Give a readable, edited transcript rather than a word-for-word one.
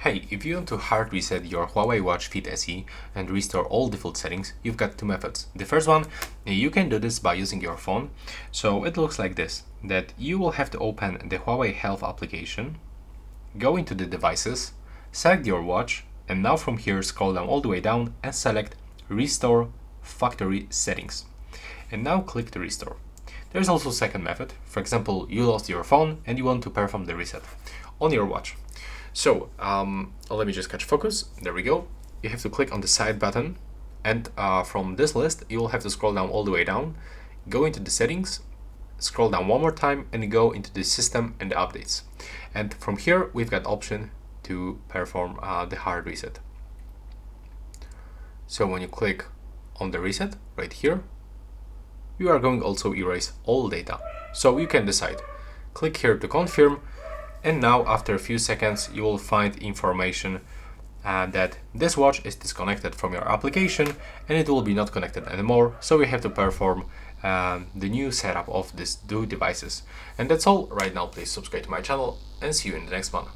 Hey, if you want to hard reset your HUAWEI Watch Fit SE and restore all default settings, you've got two methods. The first one, you can do this by using your phone. So it looks like this, that you will have to open the Huawei Health application, go into the devices, select your watch, and now from here scroll down all the way down and select Restore Factory Settings. And now click to restore. There's also a second method. For example, you lost your phone and you want to perform the reset on your watch. So let me just catch focus. There we go. You have to click on the side button, and from this list you will have to scroll down all the way down, go into the settings, scroll down one more time and go into the system and the updates. And from here we've got option to perform the hard reset. So when you click on the reset right here, you are going to also erase all data. So you can decide. Click here to confirm. And now after a few seconds you will find information that this watch is disconnected from your application and it will be not connected anymore, so we have to perform the new setup of these two devices. And that's all right now. Please subscribe to my channel and see you in the next one.